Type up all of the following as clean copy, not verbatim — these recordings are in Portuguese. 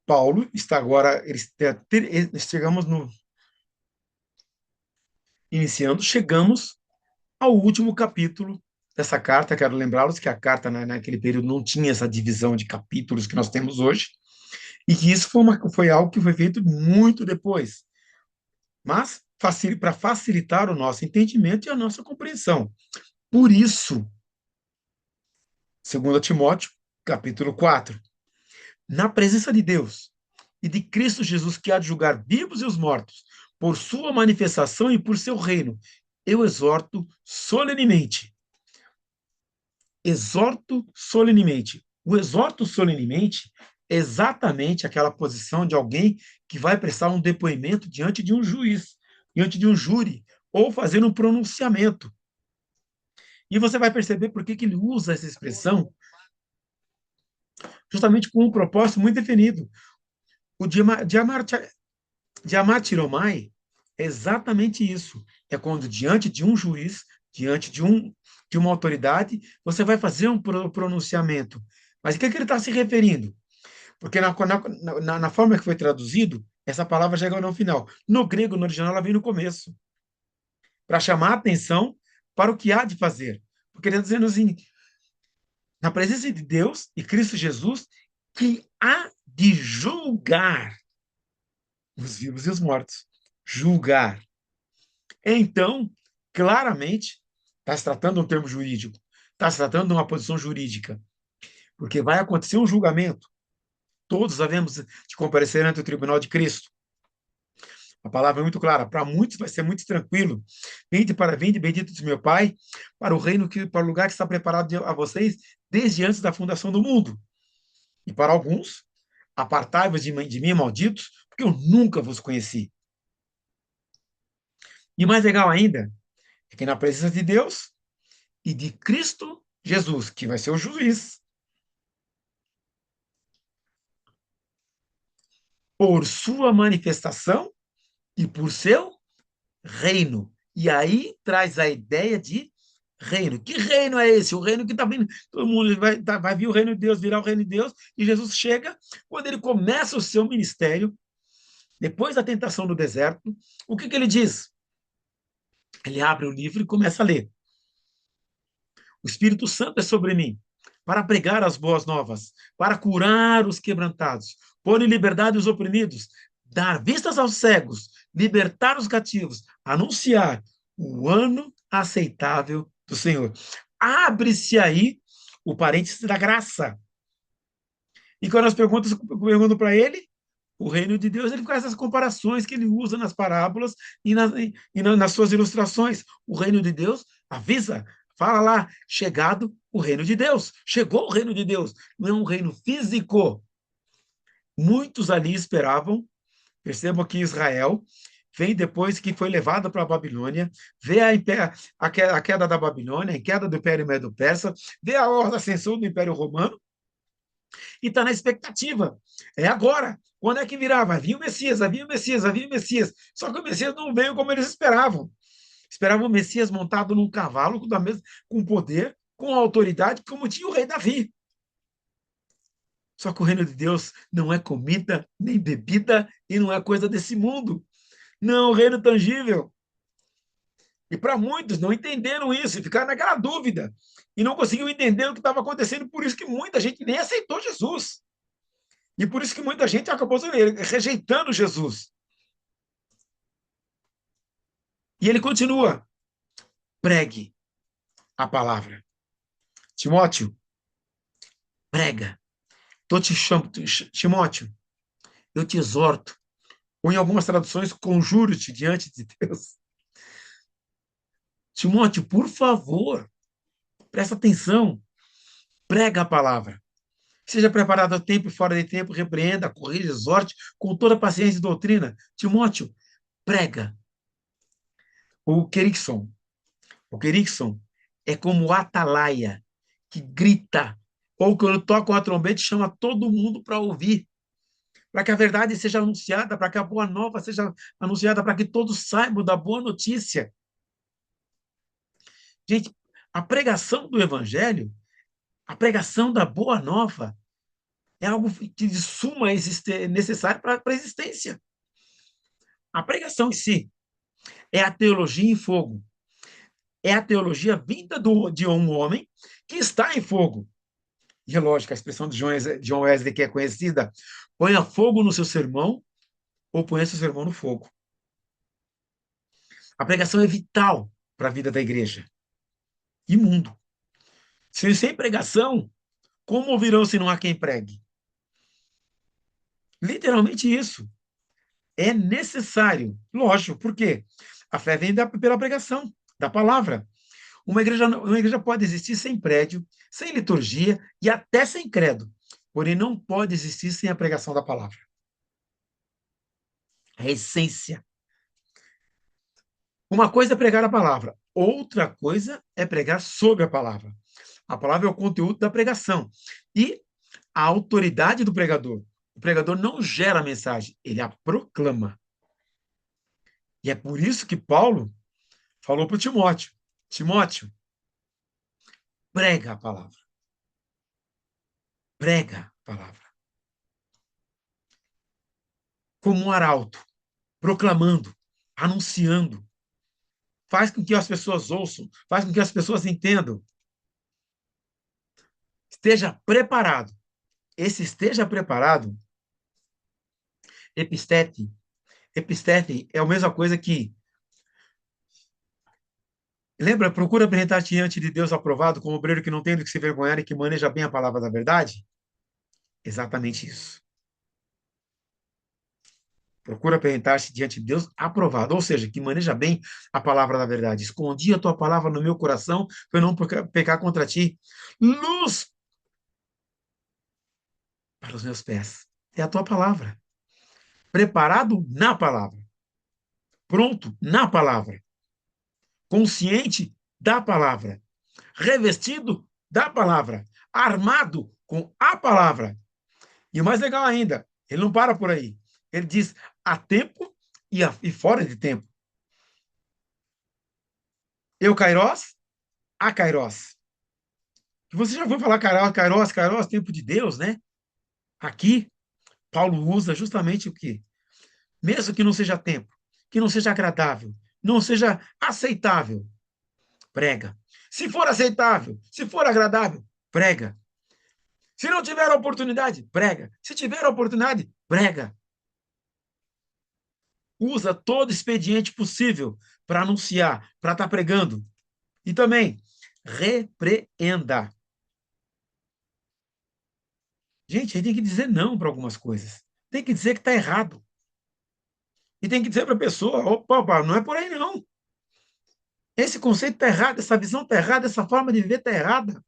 Paulo está agora, chegamos no chegamos ao último capítulo dessa carta. Quero lembrá-los que a carta naquele período não tinha essa divisão de capítulos que nós temos hoje, e que isso foi algo que foi feito muito depois, mas para facilitar o nosso entendimento e a nossa compreensão. Por isso, 2 Timóteo, capítulo 4, na presença de Deus e de Cristo Jesus, que há de julgar vivos e os mortos, por sua manifestação e por seu reino, eu exorto solenemente. Exorto solenemente. O exorto solenemente é exatamente aquela posição de alguém que vai prestar um depoimento diante de um juiz, diante de um júri, ou fazer um pronunciamento. E você vai perceber por que ele usa essa expressão, justamente com um propósito muito definido. O diamatiromai é exatamente isso. É quando, diante de um juiz, diante de uma autoridade, você vai fazer um pronunciamento. Mas o que ele está se referindo? Porque na forma que foi traduzido, essa palavra chega no final. No grego, no original, ela vem no começo, para chamar a atenção para o que há de fazer. Porque ele está dizendo assim, na presença de Deus e Cristo Jesus, que há de julgar os vivos e os mortos. Julgar. Então, claramente, está se tratando de um termo jurídico, está se tratando de uma posição jurídica, porque vai acontecer um julgamento. Todos havemos de comparecer ante o tribunal de Cristo. A palavra é muito clara. Para muitos vai ser muito tranquilo. Vinde, bendito de meu Pai, para o reino para o lugar que está preparado a vocês desde antes da fundação do mundo. E para alguns, apartai-vos de mim, malditos, porque eu nunca vos conheci. E mais legal ainda é que na presença de Deus e de Cristo Jesus, que vai ser o juiz, por sua manifestação e por seu reino. E aí traz a ideia de reino. Que reino é esse? O reino que está vindo. Todo mundo vai vir o reino de Deus, virar o reino de Deus. E Jesus chega, quando ele começa o seu ministério, depois da tentação no deserto, o que ele diz? Ele abre o livro e começa a ler. O Espírito Santo é sobre mim, para pregar as boas novas, para curar os quebrantados, pôr em liberdade os oprimidos, dar vistas aos cegos, libertar os cativos, anunciar o ano aceitável do Senhor. Abre-se aí o parênteses da graça. E quando as perguntas perguntam para ele, o reino de Deus, ele faz essas comparações que ele usa nas parábolas nas suas ilustrações. O reino de Deus avisa, fala lá, chegado o reino de Deus. Chegou o reino de Deus. Não é um reino físico. Muitos ali esperavam, percebam que Israel vem depois que foi levada para a Babilônia, vê a queda da Babilônia, a queda do Império Medo-Persa, vê a ascensão do Império Romano, e está na expectativa. É agora. Quando é que virá? Vai vir o Messias, vai vir o Messias, vai vir o Messias. Só que o Messias não veio como eles esperavam. Esperavam o Messias montado num cavalo, com poder, com autoridade, como tinha o rei Davi. Só que o reino de Deus não é comida, nem bebida, e não é coisa desse mundo. Não, o reino tangível. E para muitos não entenderam isso, e ficaram naquela dúvida. E não conseguiam entender o que estava acontecendo, por isso que muita gente nem aceitou Jesus. E por isso que muita gente acabou rejeitando Jesus. E ele continua: pregue a palavra. Timóteo, prega. Tô te chamo, Timóteo, eu te exorto. Ou em algumas traduções, conjuro-te diante de Deus. Timóteo, por favor, presta atenção. Prega a palavra. Seja preparado a tempo e fora de tempo, repreenda, corrija, exorte, com toda paciência e doutrina. Timóteo, prega. O querixon. O querixon é como o atalaia, que grita, ou quando toca uma trombeta, chama todo mundo para ouvir, para que a verdade seja anunciada, para que a boa nova seja anunciada, para que todos saibam da boa notícia. Gente, a pregação do evangelho, a pregação da boa nova, É algo que de suma necessário para a existência. A pregação em si é a teologia em fogo. É a teologia vinda de um homem que está em fogo. E é lógico, a expressão de John Wesley, que é conhecida, ponha fogo no seu sermão ou ponha seu sermão no fogo. A pregação é vital para a vida da igreja e mundo. Sem pregação, como ouvirão se não há quem pregue? Literalmente isso. É necessário. Lógico, por quê? A fé vem pela pregação, da palavra. Uma igreja pode existir sem prédio, sem liturgia e até sem credo. Porém, não pode existir sem a pregação da palavra. É a essência. Uma coisa é pregar a palavra, outra coisa é pregar sobre a palavra. A palavra é o conteúdo da pregação e a autoridade do pregador. O pregador não gera a mensagem, ele a proclama. E é por isso que Paulo falou para Timóteo: Timóteo, prega a palavra. Prega a palavra. Como um arauto, proclamando, anunciando. Faz com que as pessoas ouçam, faz com que as pessoas entendam. Esteja preparado. Esse esteja preparado, epistete. Epistete é a mesma coisa que. Lembra, procura apresentar-te diante de Deus aprovado, como obreiro que não tem do que se vergonhar e que maneja bem a palavra da verdade? Exatamente isso. Procura apresentar-se diante de Deus aprovado, ou seja, que maneja bem a palavra da verdade. Escondi a tua palavra no meu coração para eu não pecar contra ti. Luz para os meus pés. É a tua palavra. Preparado na palavra. Pronto na palavra. Consciente da palavra. Revestido da palavra. Armado com a palavra. E o mais legal ainda, ele não para por aí. Ele diz a tempo e fora de tempo. Eu, Kairós, a Kairós. Você já ouviu falar Kairós, Kairós, tempo de Deus, né? Aqui, Paulo usa justamente o quê? Mesmo que não seja tempo, que não seja agradável, não seja aceitável, prega. Se for aceitável, se for agradável, prega. Se não tiver oportunidade, prega. Se tiver oportunidade, prega. Usa todo expediente possível para anunciar, para estar pregando. E também, repreenda. Gente, aí tem que dizer não para algumas coisas. Tem que dizer que está errado. E tem que dizer para a pessoa: opa, opa, não é por aí não. Esse conceito está errado, essa visão está errada, essa forma de viver está errada.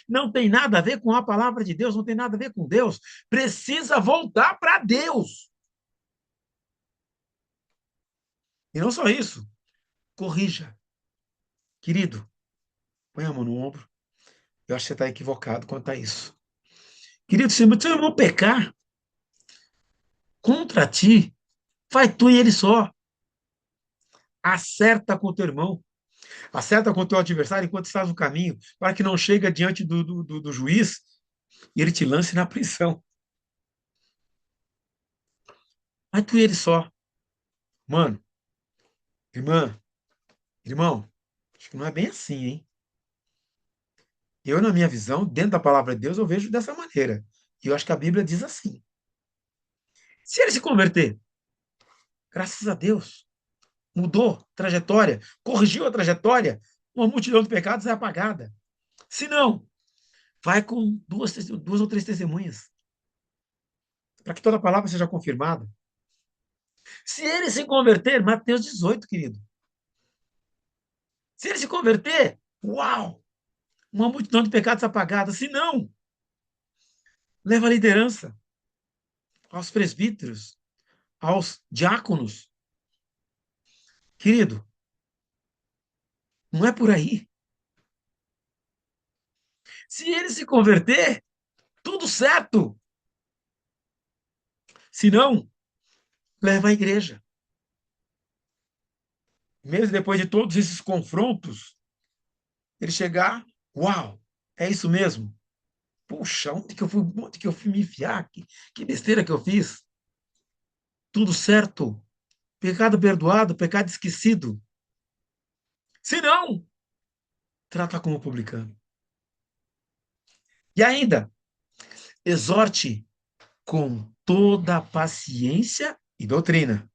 Não tem nada a ver com a palavra de Deus, não tem nada a ver com Deus. Precisa voltar para Deus. E não só isso. Corrija. Querido, põe a mão no ombro. Eu acho que você está equivocado quanto a isso. Querido, se você não pecar contra ti, faz tu e ele só. Acerta com o teu irmão. Acerta com o teu adversário enquanto estás no caminho, para que não chegue diante do juiz e ele te lance na prisão. Mas tu e ele só. Mano, irmã, irmão, acho que não é bem assim, hein? Eu, na minha visão, dentro da palavra de Deus, eu vejo dessa maneira. E eu acho que a Bíblia diz assim. Se ele se converter, graças a Deus, mudou trajetória, corrigiu a trajetória, uma multidão de pecados é apagada. Se não, vai com duas ou três testemunhas, para que toda a palavra seja confirmada. Se ele se converter, Mateus 18, querido. Se ele se converter, uau! Uma multidão de pecados apagada. Se não, leva a liderança aos presbíteros, aos diáconos. Querido, não é por aí. Se ele se converter, tudo certo. Se não, leva a igreja. Mesmo depois de todos esses confrontos, ele chegar, uau, é isso mesmo. Puxa, onde que eu fui me enfiar? Que besteira que eu fiz? Tudo certo. Pecado perdoado, pecado esquecido. Se não, trata como publicano. E ainda, exorte com toda a paciência e doutrina.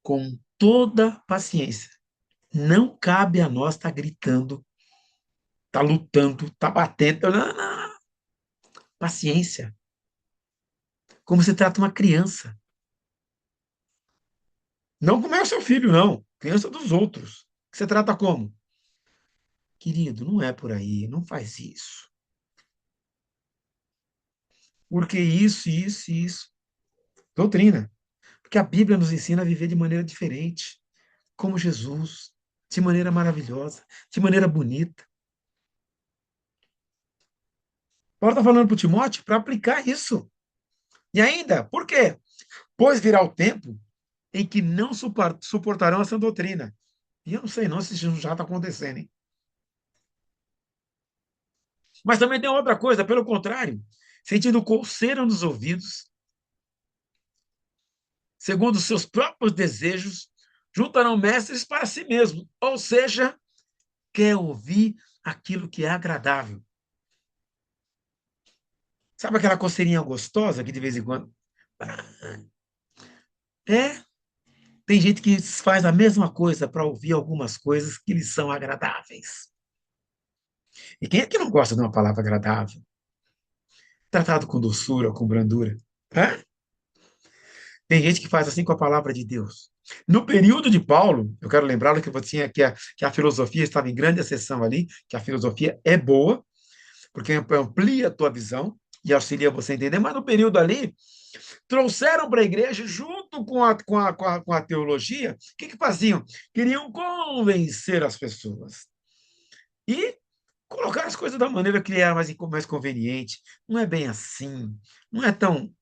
Com toda paciência. Não cabe a nós estar gritando, estar lutando, estar batendo. Não, não. Paciência. Como se trata uma criança. Não como é o seu filho, não. Criança dos outros. Que você trata como? Querido, não é por aí. Não faz isso. Porque isso. Doutrina. Porque a Bíblia nos ensina a viver de maneira diferente. Como Jesus. De maneira maravilhosa. De maneira bonita. Paulo está falando para o Timóteo para aplicar isso. E ainda, por quê? Pois virá o tempo em que não suportarão essa doutrina. E eu não sei não se isso já está acontecendo, hein? Mas também tem outra coisa, pelo contrário, sentindo coceira nos ouvidos, segundo os seus próprios desejos, juntarão mestres para si mesmos, ou seja, quer ouvir aquilo que é agradável. Sabe aquela coceirinha gostosa que de vez em quando... É, tem gente que faz a mesma coisa para ouvir algumas coisas que lhes são agradáveis. E quem é que não gosta de uma palavra agradável? Tratado com doçura, com brandura. Hã? Tem gente que faz assim com a palavra de Deus. No período de Paulo, eu quero lembrá-lo que, que a filosofia estava em grande ascensão ali, que a filosofia é boa, porque amplia a tua visão e auxilia você a entender, mas no período ali, trouxeram para a igreja, junto com a teologia, o que faziam? Queriam convencer as pessoas. E colocar as coisas da maneira que era mais conveniente. Não é bem assim, não é tão.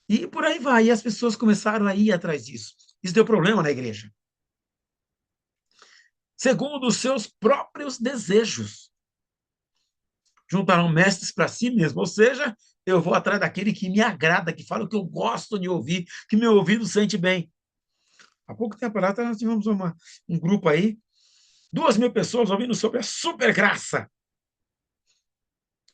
E por aí vai. E as pessoas começaram a ir atrás disso. Isso deu problema na igreja. Segundo os seus próprios desejos. Juntarão mestres para si mesmo. Ou seja, eu vou atrás daquele que me agrada, que fala o que eu gosto de ouvir, que meu ouvido sente bem. Há pouco tempo atrás, nós tivemos um grupo aí, 2.000 pessoas ouvindo sobre a supergraça.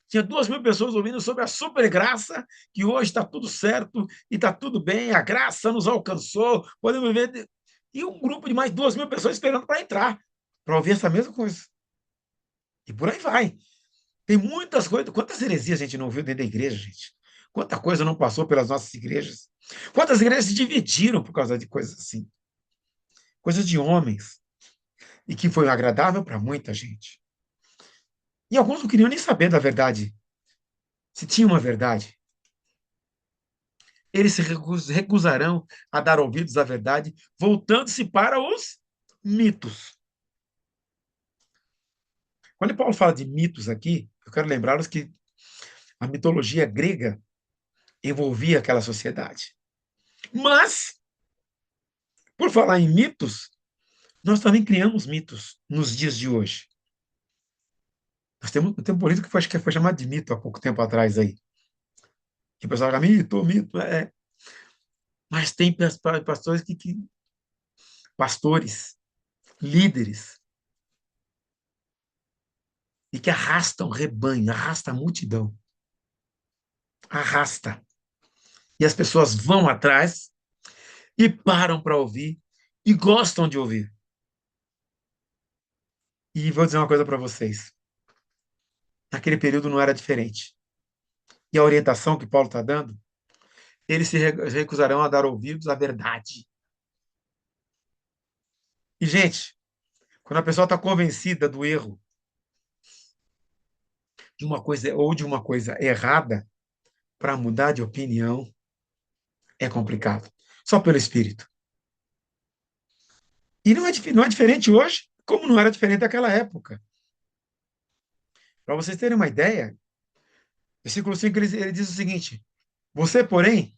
Tinha 2.000 pessoas ouvindo sobre a supergraça, que hoje está tudo certo e está tudo bem, a graça nos alcançou, podemos viver. E um grupo de mais 2.000 pessoas esperando para entrar, para ouvir essa mesma coisa. E por aí vai. Tem muitas coisas. Quantas heresias a gente não ouviu dentro da igreja, gente? Quanta coisa não passou pelas nossas igrejas? Quantas igrejas se dividiram por causa de coisas assim? Coisas de homens. E que foi agradável para muita gente. E alguns não queriam nem saber da verdade, se tinha uma verdade. Eles se recusarão a dar ouvidos à verdade, voltando-se para os mitos. Quando Paulo fala de mitos aqui, eu quero lembrá-los que a mitologia grega envolvia aquela sociedade. Mas, por falar em mitos, nós também criamos mitos nos dias de hoje. Nós temos um político que foi chamado de mito há pouco tempo atrás aí. Que o pessoal fala, mito. Mas tem pastores, líderes, e que arrastam rebanho, arrasta a multidão. Arrasta. E as pessoas vão atrás e param para ouvir e gostam de ouvir. E vou dizer uma coisa para vocês. Naquele período não era diferente. E a orientação que Paulo está dando, eles se recusarão a dar ouvidos à verdade. E, gente, quando a pessoa está convencida do erro de uma coisa ou de uma coisa errada, para mudar de opinião é complicado. Só pelo espírito. E não é diferente hoje, como não era diferente naquela época. Para vocês terem uma ideia, versículo 5 ele diz o seguinte: você, porém,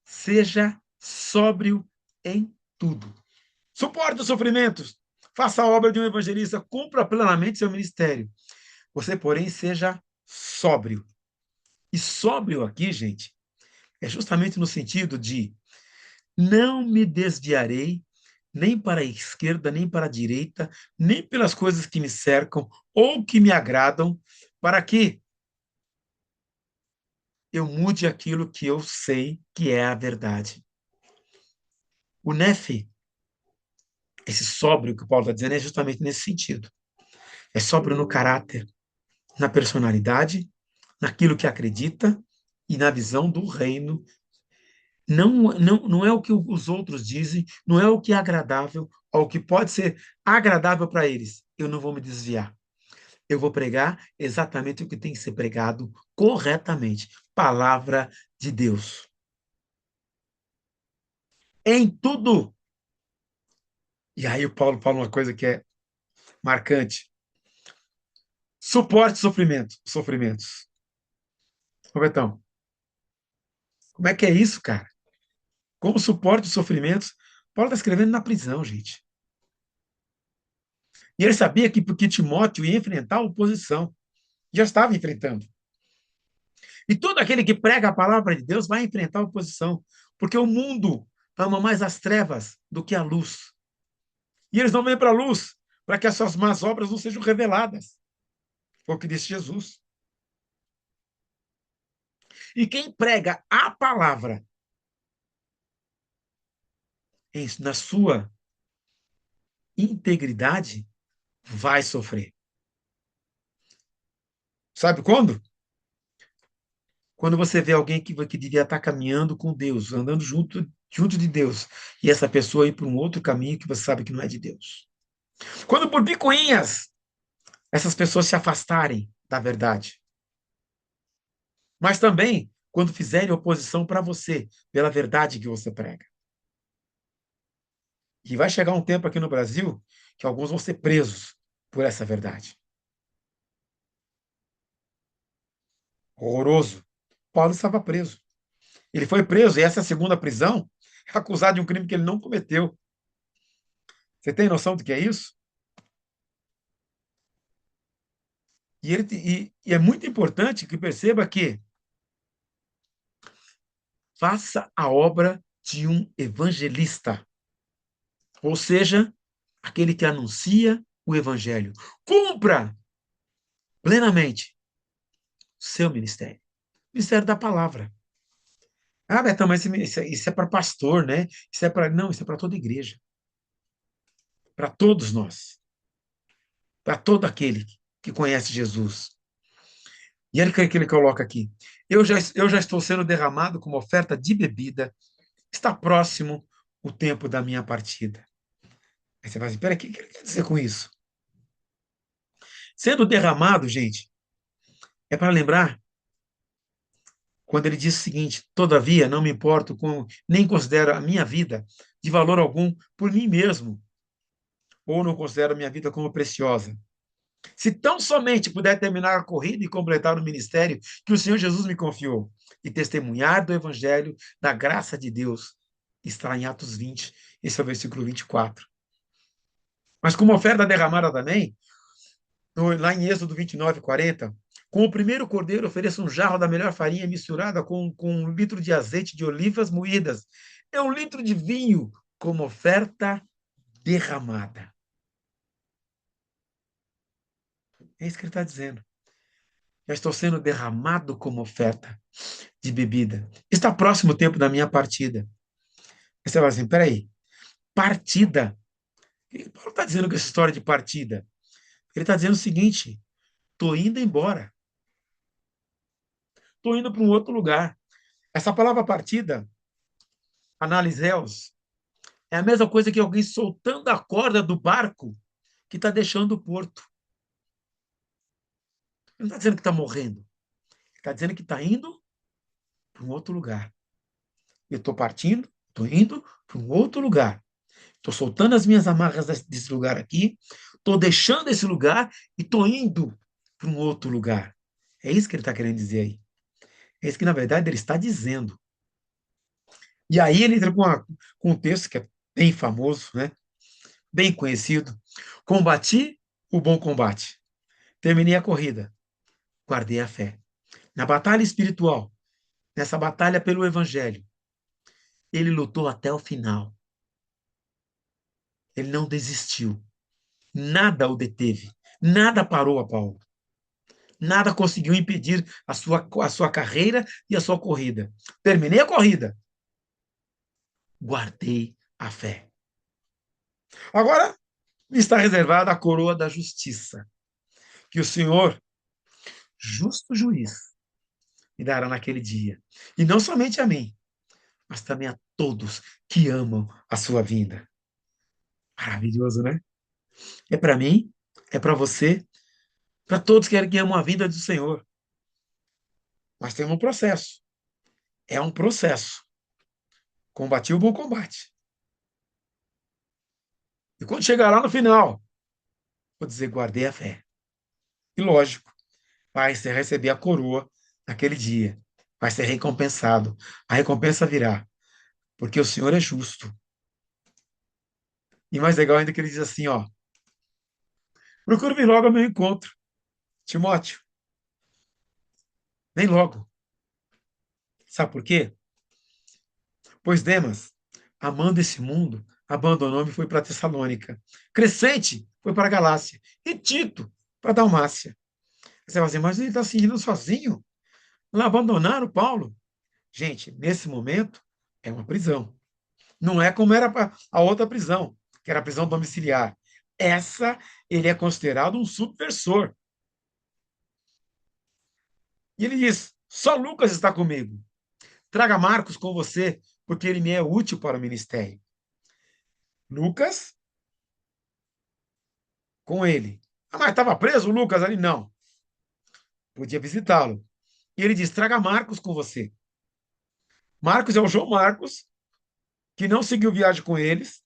seja sóbrio em tudo. Suporte os sofrimentos, faça a obra de um evangelista, cumpra plenamente seu ministério. Você, porém, seja sóbrio. E sóbrio aqui, gente, é justamente no sentido de não me desviarei nem para a esquerda, nem para a direita, nem pelas coisas que me cercam ou que me agradam, para que eu mude aquilo que eu sei que é a verdade. O Nefe, esse sóbrio que o Paulo está dizendo, é justamente nesse sentido. É sóbrio no caráter, na personalidade, naquilo que acredita e na visão do reino. Não é o que os outros dizem, não é o que é agradável, ou o que pode ser agradável para eles. Eu não vou me desviar. Eu vou pregar exatamente o que tem que ser pregado corretamente. Palavra de Deus. Em tudo. E aí o Paulo fala uma coisa que é marcante. Suporte sofrimentos. Robertão, como é que é isso, cara? Como suporte os sofrimentos? Paulo está escrevendo na prisão, gente. E ele sabia que porque Timóteo ia enfrentar a oposição. Já estava enfrentando. E todo aquele que prega a palavra de Deus vai enfrentar a oposição. Porque o mundo ama mais as trevas do que a luz. E eles não vêm para a luz para que as suas más obras não sejam reveladas. Foi o que disse Jesus. E quem prega a palavra na sua integridade vai sofrer. Sabe quando? Quando você vê alguém que devia estar caminhando com Deus, andando junto de Deus, e essa pessoa ir para um outro caminho que você sabe que não é de Deus. Quando por picuinhas essas pessoas se afastarem da verdade. Mas também quando fizerem oposição para você, pela verdade que você prega. E vai chegar um tempo aqui no Brasil que alguns vão ser presos por essa verdade. Horroroso. Paulo estava preso. Ele foi preso, e essa é a segunda prisão, acusado de um crime que ele não cometeu. Você tem noção do que é isso? E é muito importante que perceba que faça a obra de um evangelista, ou seja, aquele que anuncia o evangelho. Cumpra plenamente seu ministério. Ministério da palavra. Ah, Betão, mas isso é para pastor, né? Isso é para. Não, isso é para toda igreja. Para todos nós. Para todo aquele que conhece Jesus. E ele que ele coloca aqui. Eu já estou sendo derramado como oferta de bebida. Está próximo o tempo da minha partida. Aí você vai assim, peraí, o que ele quer dizer com isso? Sendo derramado, gente, é para lembrar quando ele diz o seguinte: todavia, não me importo com, nem considero a minha vida de valor algum por mim mesmo, ou não considero a minha vida como preciosa. Se tão somente puder terminar a corrida e completar o ministério que o Senhor Jesus me confiou, e testemunhar do Evangelho, da graça de Deus, está em Atos 20, esse é o versículo 24. Mas como oferta derramada também, lá em Êxodo 29, 40, com o primeiro cordeiro ofereça um jarro da melhor farinha misturada com 1 litro de azeite de olivas moídas. É 1 litro de vinho como oferta derramada. É isso que ele está dizendo. Já estou sendo derramado como oferta de bebida. Está próximo o tempo da minha partida. Aí você fala assim, peraí, partida? O que Paulo está dizendo com essa história de partida? Ele está dizendo o seguinte, estou indo embora. Estou indo para um outro lugar. Essa palavra partida, analiseus, é a mesma coisa que alguém soltando a corda do barco que está deixando o porto. Ele não está dizendo que está morrendo. Ele está dizendo que está indo para um outro lugar. Eu estou partindo, estou indo para um outro lugar. Estou soltando as minhas amarras desse lugar aqui, estou deixando esse lugar e estou indo para um outro lugar. É isso que ele está querendo dizer aí. É isso que, na verdade, ele está dizendo. E aí ele entra com um texto que é bem famoso, né? Bem conhecido. Combati o bom combate. Terminei a corrida guardei a fé. Na batalha espiritual, nessa batalha pelo evangelho, ele lutou até o final. Ele não desistiu. Nada o deteve. Nada parou a Paulo. Nada conseguiu impedir a sua carreira e a sua corrida. Terminei a corrida. Guardei a fé. Agora me está reservada a coroa da justiça, que o Senhor, justo juiz, me dará naquele dia. E não somente a mim, mas também a todos que amam a sua vinda. Maravilhoso, né? É para mim, é para você, para todos que amam a vinda do Senhor. Mas tem um processo. É um processo. Combati o bom combate. E quando chegar lá no final, vou dizer, guardei a fé. E lógico, vai ser receber a coroa naquele dia. Vai ser recompensado. A recompensa virá, porque o Senhor é justo. E mais legal ainda que ele diz assim, ó, procure vir logo ao meu encontro, Timóteo, vem logo. Sabe por quê? Pois Demas, amando esse mundo, abandonou-me e foi para Tessalônica. Crescente foi para a Galácia. E Tito para a Dalmácia. Você vai dizer, mas ele está se indo sozinho? Lá abandonaram Paulo? Gente, nesse momento, é uma prisão. Não é como era a outra prisão, que era a prisão domiciliar. Essa, ele é considerado um subversor. E ele diz: só Lucas está comigo. Traga Marcos com você, porque ele me é útil para o ministério. Lucas com ele. Ah, mas estava preso o Lucas ali? Não. Podia visitá-lo. E ele diz: traga Marcos com você. Marcos é o João Marcos, que não seguiu viagem com eles,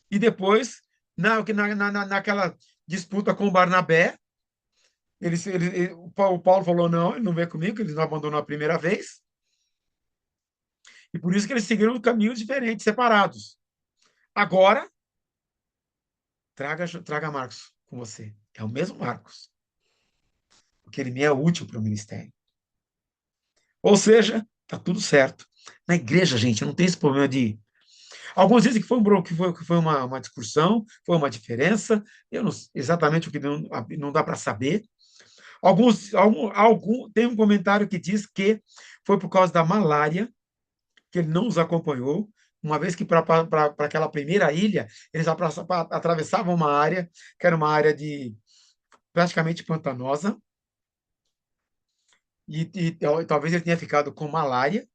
e depois, naquela disputa com o Barnabé, o Paulo falou: não, ele não vem comigo, ele não abandonou a primeira vez. E por isso que eles seguiram caminhos diferentes, separados. Agora, traga Marcos com você. É o mesmo Marcos, porque ele me é útil para o ministério. Ou seja, está tudo certo. Na igreja, gente, não tem esse problema de. Alguns dizem que foi, que foi uma discussão, foi uma diferença. Eu não exatamente o que não dá para saber. Tem um comentário que diz que foi por causa da malária que ele não os acompanhou, uma vez que para aquela primeira ilha, eles atravessavam uma área que era uma área de praticamente pantanosa, e talvez ele tenha ficado com malária,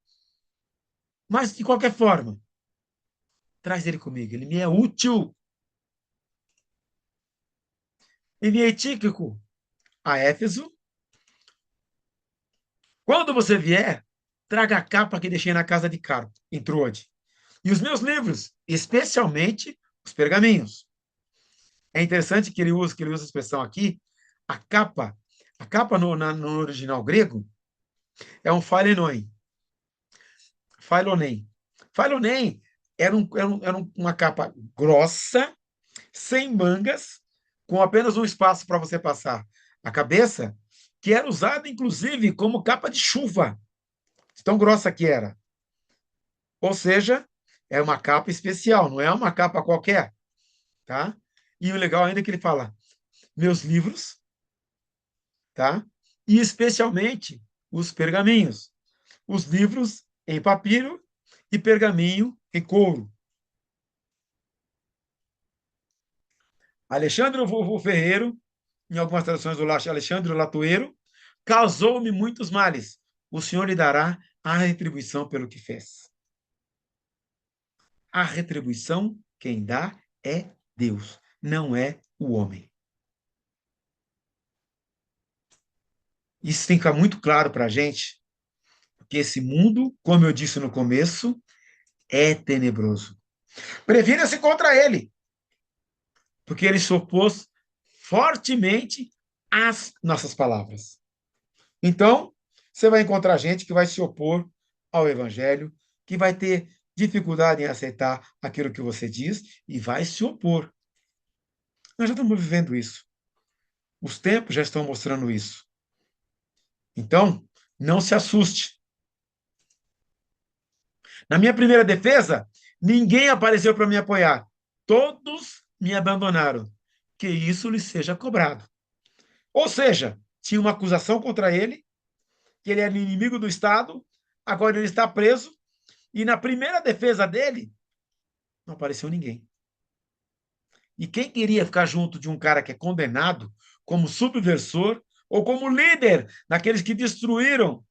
mas, de qualquer forma, traz ele comigo, ele me é útil. Enviei Tíquico a Éfeso. Quando você vier, traga a capa que deixei na casa de Carpo, em Troade. E os meus livros, especialmente os pergaminhos. É interessante que ele usa a expressão aqui, a capa. A capa no original grego é um phailonen. Phailonen. Phailonen era uma capa grossa, sem mangas, com apenas um espaço para você passar a cabeça, que era usada, inclusive, como capa de chuva, de tão grossa que era. Ou seja, é uma capa especial, não é uma capa qualquer, tá? E o legal ainda é que ele fala, meus livros, tá? E especialmente os pergaminhos, os livros em papiro e pergaminho em couro. Alexandre o Ferreiro, em algumas traduções do Lacho, Alexandre o Latoeiro, causou-me muitos males. O Senhor lhe dará a retribuição pelo que fez. A retribuição, quem dá é Deus, não é o homem. Isso tem que ficar muito claro para a gente, porque esse mundo, como eu disse no começo, é tenebroso. Previna-se contra ele, porque ele se opôs fortemente às nossas palavras. Então, você vai encontrar gente que vai se opor ao evangelho, que vai ter dificuldade em aceitar aquilo que você diz e vai se opor. Nós já estamos vivendo isso. Os tempos já estão mostrando isso. Então, não se assuste. Na minha primeira defesa, ninguém apareceu para me apoiar. Todos me abandonaram. Que isso lhe seja cobrado. Ou seja, tinha uma acusação contra ele, que ele era inimigo do Estado, agora ele está preso, e na primeira defesa dele, não apareceu ninguém. E quem queria ficar junto de um cara que é condenado como subversor ou como líder daqueles que destruíram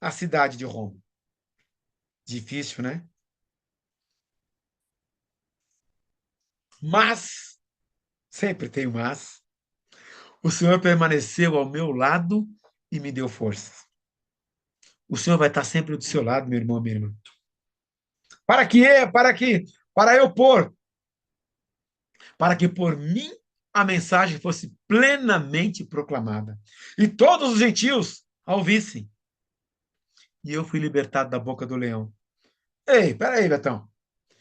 a cidade de Roma? Difícil, né? Mas, sempre tem um mas, o Senhor permaneceu ao meu lado e me deu forças. O Senhor vai estar sempre do seu lado, meu irmão, minha irmã. Para eu pôr, para que por mim a mensagem fosse plenamente proclamada e todos os gentios a ouvissem. E eu fui libertado da boca do leão. Ei, peraí, Betão.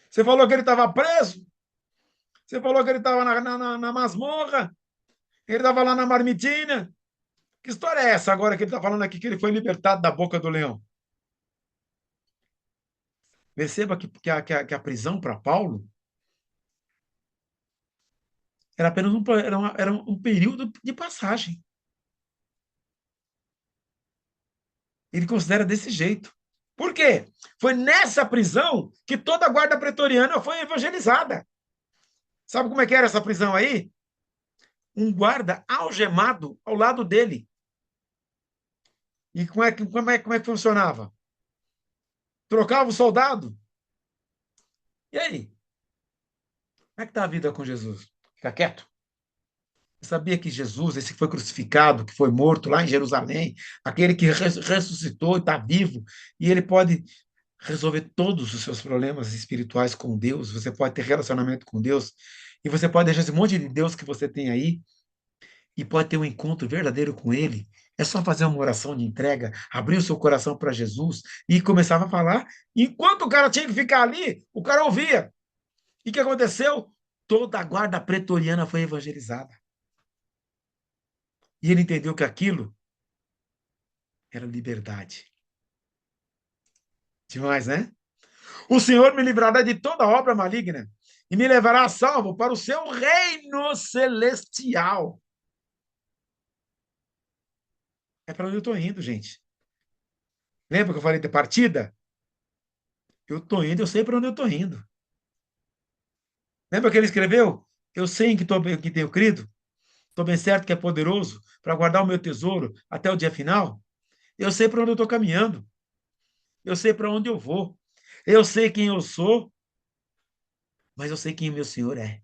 Você falou que ele estava preso? Você falou que ele estava na masmorra? Ele estava lá na marmitinha? Que história é essa agora que ele está falando aqui que ele foi libertado da boca do leão? Perceba que a prisão para Paulo era apenas era um período de passagem. Ele considera desse jeito. Por quê? Foi nessa prisão que toda a guarda pretoriana foi evangelizada. Sabe como é que era essa prisão aí? Um guarda algemado ao lado dele. E como é que funcionava? Trocava o soldado. E aí? Como é que está a vida com Jesus? Fica quieto. Você sabia que Jesus, esse que foi crucificado, que foi morto lá em Jerusalém, aquele que ressuscitou e está vivo, e ele pode resolver todos os seus problemas espirituais com Deus, você pode ter relacionamento com Deus, e você pode deixar esse monte de Deus que você tem aí, e pode ter um encontro verdadeiro com Ele. É só fazer uma oração de entrega, abrir o seu coração para Jesus e começava a falar. Enquanto o cara tinha que ficar ali, o cara ouvia. E o que aconteceu? Toda a guarda pretoriana foi evangelizada. E ele entendeu que aquilo era liberdade. Demais, né? O Senhor me livrará de toda obra maligna e me levará a salvo para o seu reino celestial. É para onde eu estou indo, gente. Lembra que eu falei de partida? Eu estou indo, eu sei para onde eu estou indo. Lembra que ele escreveu? Eu sei em que tenho crido, estou bem certo que é poderoso para guardar o meu tesouro até o dia final. Eu sei para onde eu estou caminhando. Eu sei para onde eu vou. Eu sei quem eu sou, mas eu sei quem o meu Senhor é.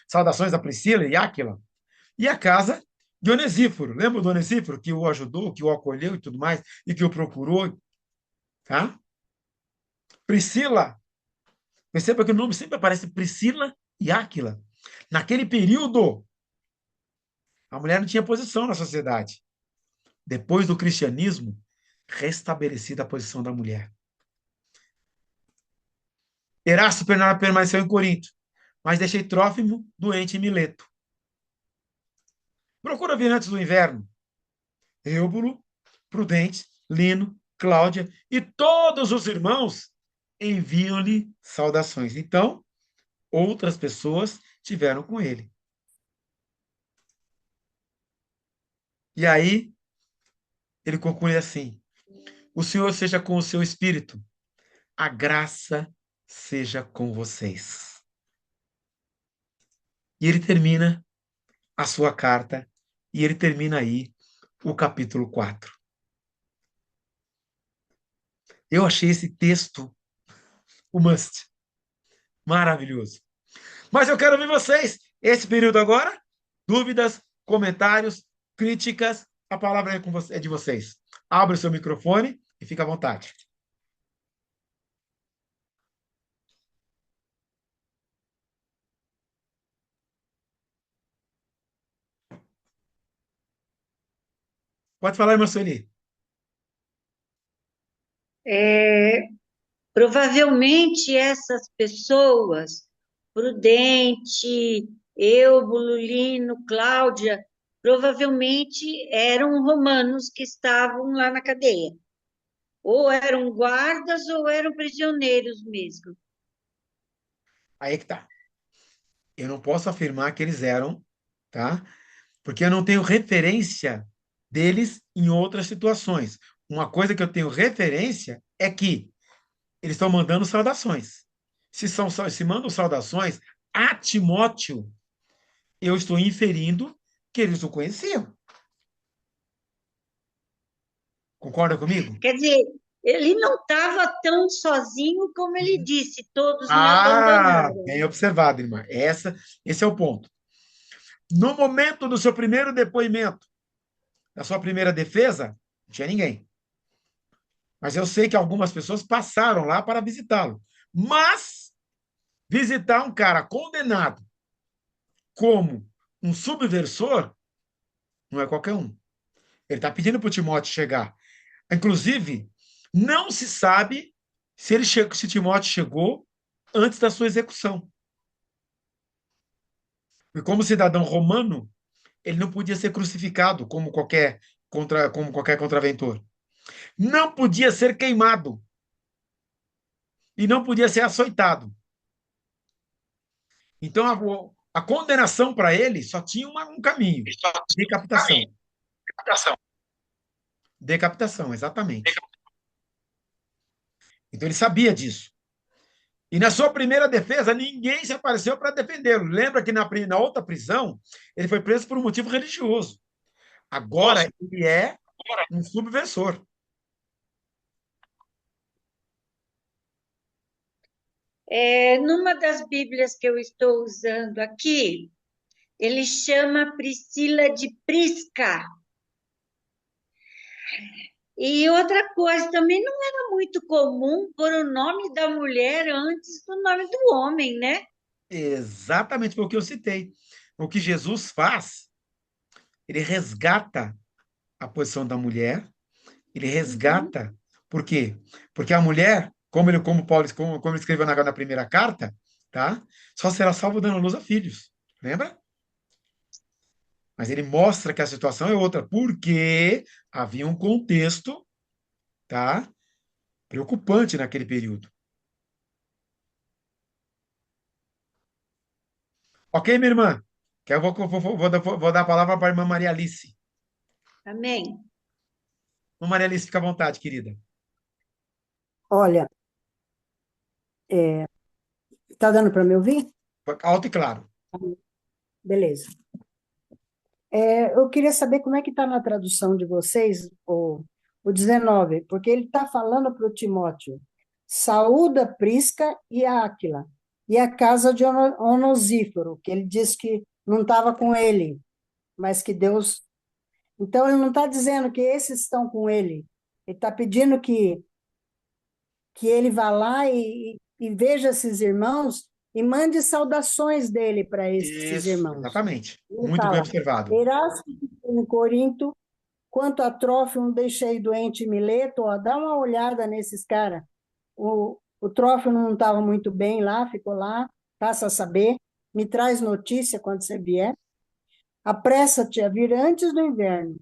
Saudações a Priscila e Áquila. E a casa de Onesíforo. Lembra do Onesíforo que o ajudou, que o acolheu e tudo mais, e que o procurou? Tá? Priscila. Perceba que o nome sempre aparece Priscila e Áquila. Naquele período, a mulher não tinha posição na sociedade. Depois do cristianismo, restabelecida a posição da mulher. Erasto permaneceu em Corinto, mas deixei Trófimo doente em Mileto. Procura vir antes do inverno. Eúbulo, Prudente, Lino, Cláudia e todos os irmãos enviam-lhe saudações. Então, outras pessoas tiveram com ele. E aí, ele conclui assim: o Senhor seja com o seu espírito, a graça seja com vocês. E ele termina a sua carta, e ele termina aí o capítulo 4. Eu achei esse texto o must. Maravilhoso. Mas eu quero ver vocês. Esse período agora, dúvidas, comentários, críticas, a palavra é de vocês. Abra o seu microfone e fique à vontade. Pode falar, irmã Sueli. É, provavelmente essas pessoas, Prudente, Eubulo, Lino, Cláudia, provavelmente eram romanos que estavam lá na cadeia. Ou eram guardas ou eram prisioneiros mesmo. Aí é que tá. Eu não posso afirmar que eles eram, tá? Porque eu não tenho referência deles em outras situações. Uma coisa que eu tenho referência é que eles estão mandando saudações. Se mandam saudações a Timóteo, eu estou inferindo que eles o conheciam. Concorda comigo? Quer dizer, ele não estava tão sozinho como ele disse, todos me Ah, abandonaram. bem observado, irmã. Esse é o ponto. No momento do seu primeiro depoimento, da sua primeira defesa, não tinha ninguém. Mas eu sei que algumas pessoas passaram lá para visitá-lo. Mas visitar um cara condenado como um subversor não é qualquer um. Ele está pedindo para o Timóteo chegar. Inclusive, não se sabe se Timóteo chegou antes da sua execução. E como cidadão romano, ele não podia ser crucificado como qualquer contraventor. Não podia ser queimado e não podia ser açoitado. Então a condenação para ele só tinha um caminho: decapitação. Decapitação, exatamente. Então ele sabia disso. E na sua primeira defesa, ninguém se apareceu para defendê-lo. Lembra que na outra prisão, ele foi preso por um motivo religioso. Agora ele é um subversor. Numa das Bíblias que eu estou usando aqui, ele chama Priscila de Prisca. E outra coisa, também não era muito comum pôr o nome da mulher antes do nome do homem, né? Exatamente foi o que eu citei. O que Jesus faz, ele resgata a posição da mulher, ele Uhum. resgata. Por quê? Porque a mulher, como ele escreveu na primeira carta, tá? Só será salvo dando luz a filhos. Lembra? Mas ele mostra que a situação é outra, porque havia um contexto, tá? Preocupante naquele período. Ok, minha irmã? Que eu vou dar a palavra para a irmã Maria Alice. Amém. Irmã Maria Alice, fica à vontade, querida. Olha, tá dando para me ouvir? Alto e claro. Beleza. Eu queria saber como é que está na tradução de vocês o 19, porque ele está falando para o Timóteo, saúda Prisca e Áquila, e a casa de Onesíforo, que ele disse que não estava com ele, mas que Deus... Então, ele não está dizendo que esses estão com ele, ele está pedindo que ele vá lá e veja esses irmãos e mande saudações dele para esses Isso, irmãos. exatamente. Ele Muito bem fala, observado. Erasto em Corinto, quanto a Trófimo deixei doente em Mileto, ó, dá uma olhada nesses caras. O Trófimo não estava muito bem lá, ficou lá, passa a saber, me traz notícia quando você vier. Apressa-te a vir antes do inverno.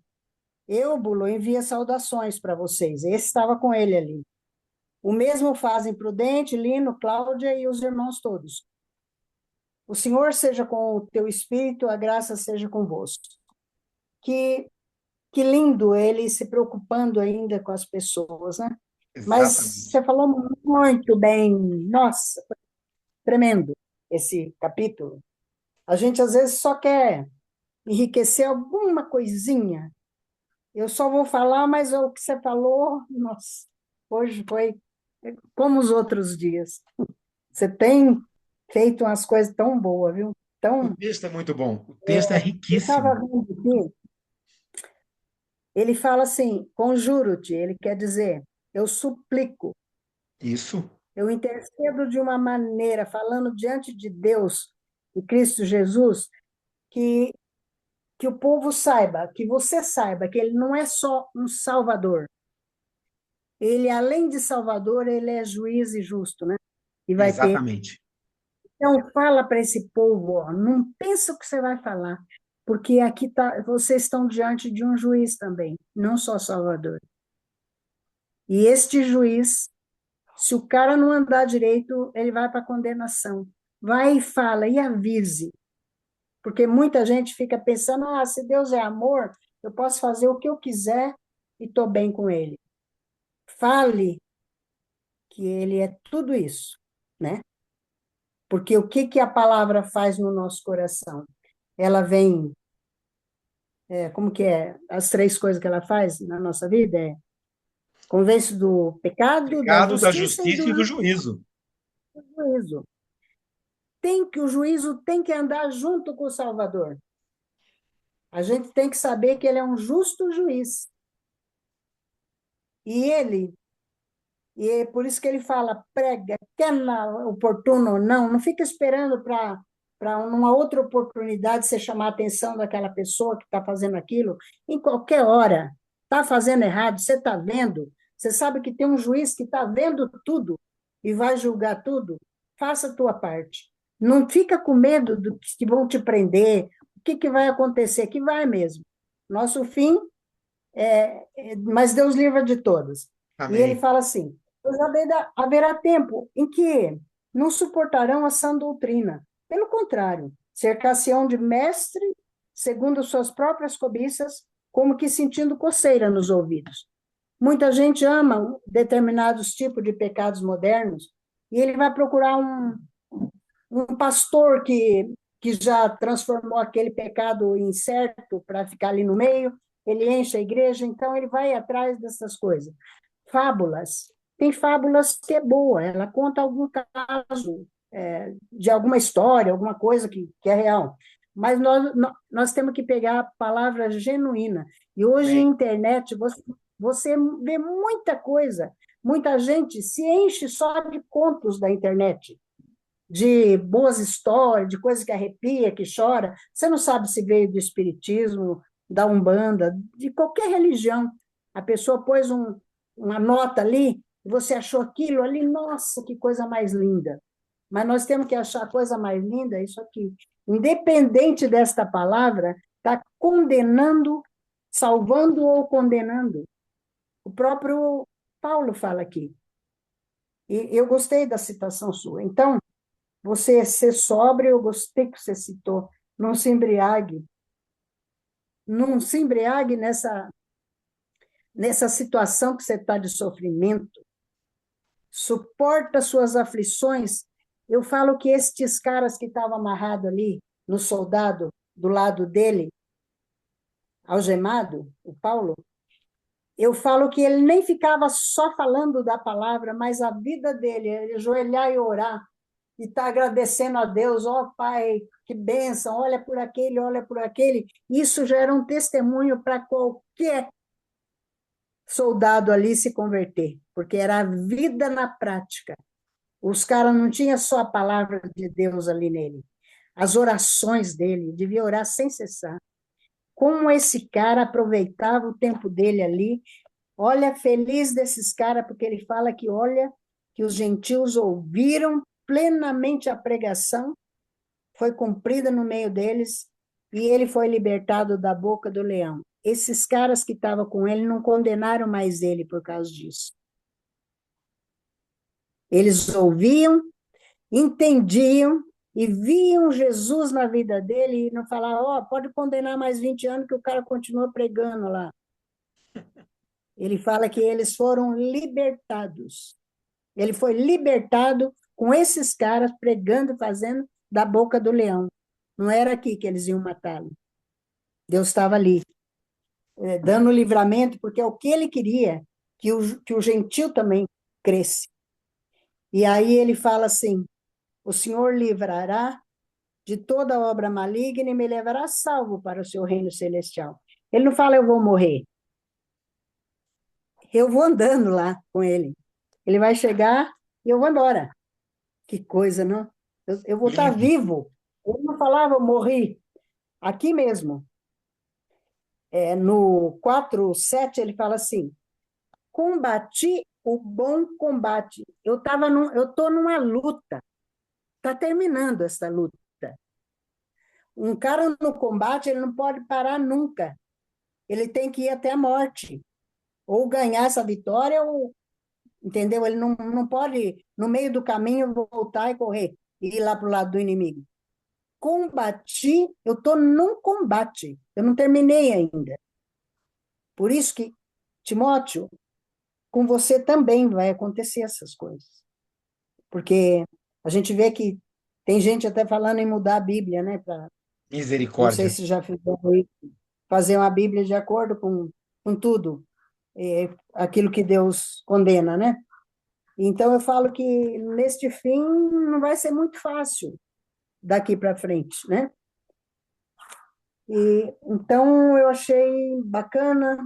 Eubulo envia saudações para vocês. Esse estava com ele ali. O mesmo fazem Prudente, Lino, Cláudia e os irmãos todos. O Senhor seja com o teu espírito, a graça seja convosco. Que, que lindo ele se preocupando ainda com as pessoas, né? Mas Exatamente. você falou muito bem. Nossa, tremendo esse capítulo. A gente às vezes só quer enriquecer alguma coisinha. Eu só vou falar, mas o que você falou, nossa, hoje foi como os outros dias. Você tem feito umas coisas tão boas, viu? O Tão, texto é muito bom. O texto é eu estava riquíssimo. vendo aqui, ele fala assim, conjuro-te, ele quer dizer, eu suplico, Isso, eu intercedo de uma maneira, falando diante de Deus e Cristo Jesus, que, que o povo saiba, que você saiba que ele não é só um salvador, ele, além de salvador, ele é juiz e justo, né? E vai ter. exatamente. Então, fala para esse povo, ó, não pensa o que você vai falar. porque aqui vocês estão diante de um juiz também, não só Salvador. E este juiz, se o cara não andar direito, ele vai para a condenação. Vai e fala, e avise. Porque muita gente fica pensando, se Deus é amor, eu posso fazer o que eu quiser e estou bem com ele. Fale que ele é tudo isso, né? Porque o que, que a palavra faz no nosso coração? Ela vem, como que é? As 3 coisas que ela faz na nossa vida é convence do pecado, da Pecado, da justiça e justiça do e do juízo. juízo. O juízo tem que andar junto com o Salvador. A gente tem que saber que ele é um justo juiz. E é por isso que ele fala, prega, quer oportuno ou não fica esperando para numa outra oportunidade você chamar a atenção daquela pessoa que está fazendo aquilo. Em qualquer hora, está fazendo errado, você está vendo, você sabe que tem um juiz que está vendo tudo e vai julgar tudo, faça a tua parte. Não fica com medo do que vão te prender, o que, que vai acontecer, que vai mesmo. Nosso fim mas Deus livra de todas. E ele Amém. fala assim, pois haverá tempo em que não suportarão a sã doutrina. Pelo contrário, cercar-se-ão de mestre, segundo suas próprias cobiças, como que sentindo coceira nos ouvidos. Muita gente ama determinados tipos de pecados modernos e ele vai procurar um pastor que já transformou aquele pecado em certo para ficar ali no meio, ele enche a igreja, então ele vai atrás dessas coisas. Fábulas. Tem fábulas que é boa, ela conta algum caso de alguma história, alguma coisa que é real. Mas nós temos que pegar a palavra genuína. E hoje, na Amém. internet, você vê muita coisa. Muita gente se enche só de contos da internet, de boas histórias, de coisas que arrepia, que chora. Você não sabe se veio do espiritismo, da Umbanda, de qualquer religião. A pessoa pôs uma nota ali, e você achou aquilo ali, nossa, que coisa mais linda. Mas nós temos que achar a coisa mais linda, é isso aqui. Independente desta palavra, está condenando, salvando ou condenando. O próprio Paulo fala aqui. E eu gostei da citação sua. Então, você ser sóbrio, eu gostei que você citou, não se embriague. Não se embriague nessa situação que você está de sofrimento. Suporta suas aflições. Eu falo que estes caras que estavam amarrados ali, no soldado, do lado dele, algemado, o Paulo, eu falo que ele nem ficava só falando da palavra, mas a vida dele, ele ajoelhar e orar, e está agradecendo a Deus, Pai, que bênção, olha por aquele. Isso já era um testemunho para qualquer soldado ali se converter, porque era a vida na prática. Os caras não tinham só a palavra de Deus ali nele, as orações dele, devia orar sem cessar. Como esse cara aproveitava o tempo dele ali. Olha, feliz desses caras, porque ele fala que, olha, que os gentios ouviram plenamente a pregação, foi cumprida no meio deles, e ele foi libertado da boca do leão. Esses caras que estavam com ele não condenaram mais ele por causa disso. Eles ouviam, entendiam e viam Jesus na vida dele e não falavam, pode condenar mais 20 anos que o cara continua pregando lá. Ele fala que eles foram libertados. Ele foi libertado com esses caras pregando e fazendo da boca do leão. Não era aqui que eles iam matá-lo. Deus estava ali, dando livramento, porque é o que ele queria, que o gentil também cresce. E aí ele fala assim, o Senhor livrará de toda obra maligna e me levará salvo para o seu reino celestial. Ele não fala, eu vou morrer. Eu vou andando lá com ele. Ele vai chegar e eu vou embora. Que coisa, não? Eu vou estar Lindo. vivo. Ele não falava, eu morri. Aqui mesmo, no 4:7, ele fala assim, combati o bom combate. Eu estou numa luta. Está terminando essa luta. Um cara no combate, ele não pode parar nunca. Ele tem que ir até a morte. Ou ganhar essa vitória, ou, entendeu? Ele não pode, no meio do caminho, voltar e correr e ir lá para o lado do inimigo. Combati, eu estou num combate. Eu não terminei ainda. Por isso que, Timóteo, com você também vai acontecer essas coisas. Porque a gente vê que tem gente até falando em mudar a Bíblia, né? Não sei Misericórdia. se já fizeram isso, fazer uma Bíblia de acordo com tudo, aquilo que Deus condena, né? Então eu falo que neste fim não vai ser muito fácil daqui para frente, né? E então eu achei bacana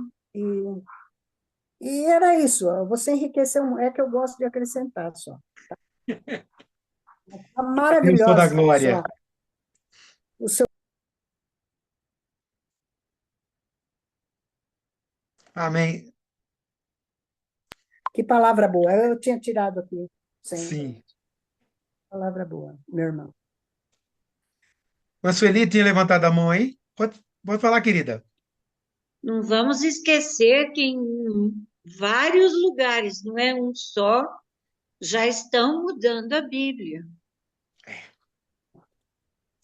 e era isso. Você enriqueceu, é que eu gosto de acrescentar só. Tá Deus toda a maravilhosa glória. o seu. Amém. Que palavra boa. Eu tinha tirado aqui, sem Sim. palavra boa, meu irmão. A Sueli tinha levantado a mão aí? Pode falar, querida. Não vamos esquecer que em vários lugares, não é um só, já estão mudando a Bíblia.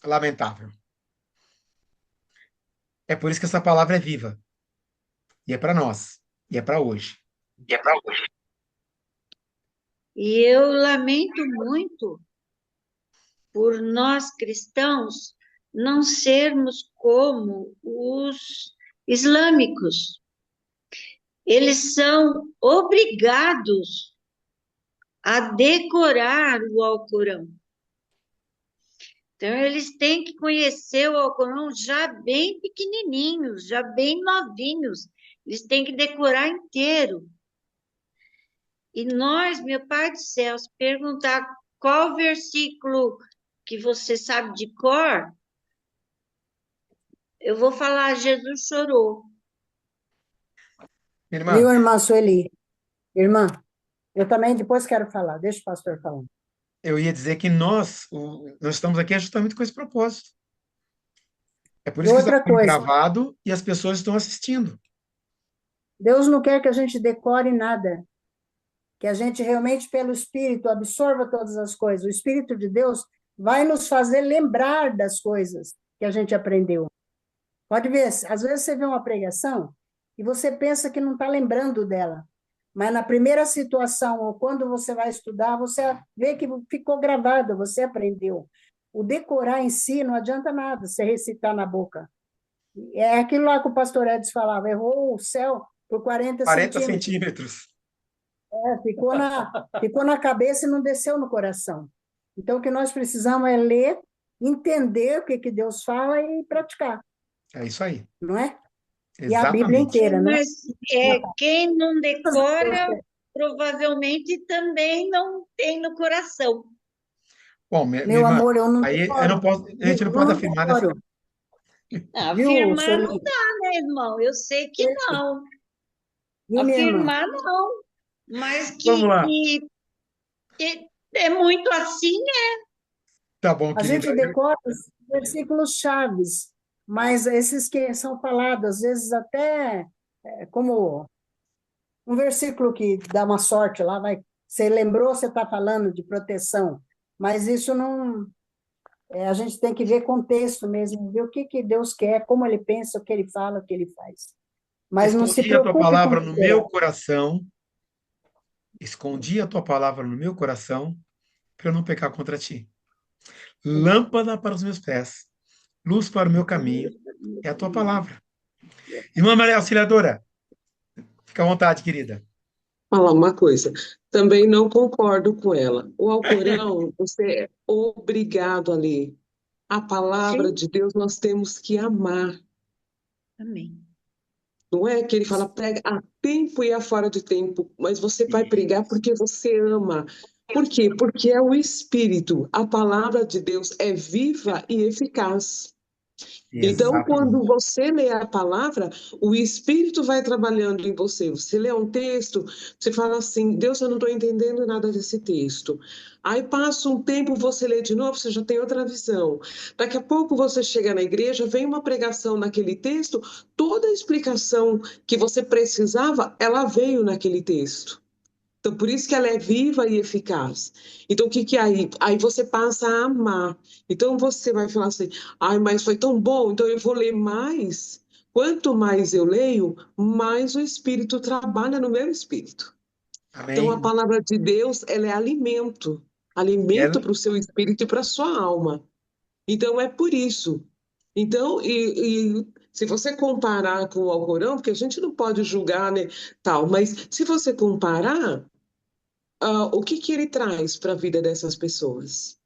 Lamentável. É por isso que essa palavra é viva. E é para nós. E é para hoje. E eu lamento muito por nós cristãos não sermos como os islâmicos. Eles são obrigados a decorar o Alcorão. Então, eles têm que conhecer o Alcorão já bem pequenininhos, já bem novinhos. Eles têm que decorar inteiro. E nós, meu Pai do céu, se perguntar qual versículo que você sabe de cor, eu vou falar, Jesus chorou. Minha Viu, irmã, irmã Sueli? Irmã, eu também depois quero falar. Deixa o pastor falando. eu ia dizer que nós estamos aqui justamente com esse propósito. É por E isso que está outra sendo coisa, gravado e as pessoas estão assistindo. Deus não quer que a gente decore nada, que a gente realmente, pelo Espírito, absorva todas as coisas. O Espírito de Deus vai nos fazer lembrar das coisas que a gente aprendeu. Pode ver, às vezes você vê uma pregação e você pensa que não está lembrando dela, mas na primeira situação, ou quando você vai estudar, você vê que ficou gravado, você aprendeu. O decorar em si não adianta nada, você recitar na boca. É aquilo lá que o pastor Edson falava, errou o céu por 40 40 centímetros. centímetros. Ficou na cabeça e não desceu no coração. Então, o que nós precisamos é ler, entender o que Deus fala e praticar, É isso aí. não é? E a Bíblia Exatamente. inteira, né? Mas quem não decora, provavelmente também não tem no coração. Bom, minha Meu irmã, amor, eu não aí eu não decoro. posso, a gente Viu? não Não pode afirmar dessa. decoro. Viu, Afirmar não Sueli? dá, né, irmão? Eu sei que não. Viu, minha irmã? Afirmar não. Mas Vamos lá. que é muito assim, Tá bom, A querida. gente decora os versículos chaves, mas esses que são falados, às vezes até como um versículo que dá uma sorte lá, vai. Você lembrou, você está falando de proteção, mas isso não. A gente tem que ver contexto mesmo, ver o que Deus quer, como Ele pensa, o que Ele fala, o que Ele faz. Mas não se Escondi a tua preocupe com palavra no meu decorar. coração. Escondi a tua palavra no meu coração para eu não pecar contra ti. Lâmpada para os meus pés, luz para o meu caminho, é a tua palavra. Irmã Maria Auxiliadora, fica à vontade, querida. Falar uma coisa, também não concordo com ela. O Alcorão, você é obrigado a ler. A palavra sim. de Deus nós temos que amar. Amém. Não é que ele fala prega a tempo e a fora de tempo, mas você vai pregar porque você ama. Por quê? Porque é o Espírito. A palavra de Deus é viva e eficaz. Então, quando Exatamente. você lê a palavra, o Espírito vai trabalhando em você. Você lê um texto, você fala assim: Deus, eu não estou entendendo nada desse texto. Aí passa um tempo, você lê de novo, você já tem outra visão. Daqui a pouco você chega na igreja, vem uma pregação naquele texto, toda a explicação que você precisava, ela veio naquele texto. Então, por isso que ela é viva e eficaz. Então, o que que é aí? Aí você passa a amar. Então, você vai falar assim, ai, mas foi tão bom, então eu vou ler mais. Quanto mais eu leio, mais o Espírito trabalha no meu espírito. Então, a Amém. palavra de Deus, ela é alimento. Alimento Ela, para o seu espírito e para a sua alma. Então, é por isso. Então, se você comparar com o Alcorão, porque a gente não pode julgar, né, tal, mas se você comparar, o que que ele traz para a vida dessas pessoas?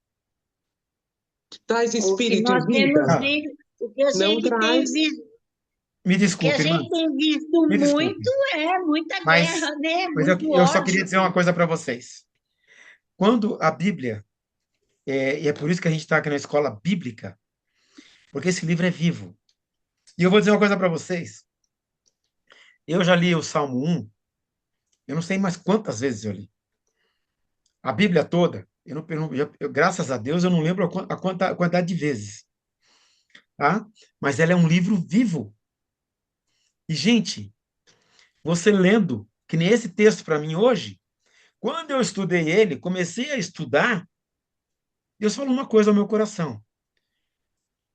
Traz O que espírito e nós temos vida? ah, visto, o que a Não gente tem traz. visto, me o que a desculpe, gente irmãs. tem visto Me muito desculpe. é muita Mas, guerra, né? mas eu, Muito eu só queria ódio. dizer uma coisa para vocês. Quando a Bíblia, e é por isso que a gente está aqui na escola bíblica, porque esse livro é vivo. E eu vou dizer uma coisa para vocês. Eu já li o Salmo 1, eu não sei mais quantas vezes eu li. A Bíblia toda, graças a Deus, eu não lembro a quantidade de vezes, tá? Mas ela é um livro vivo. E, gente, você lendo, que nem esse texto para mim hoje, quando eu estudei ele, comecei a estudar, Deus falou uma coisa ao meu coração.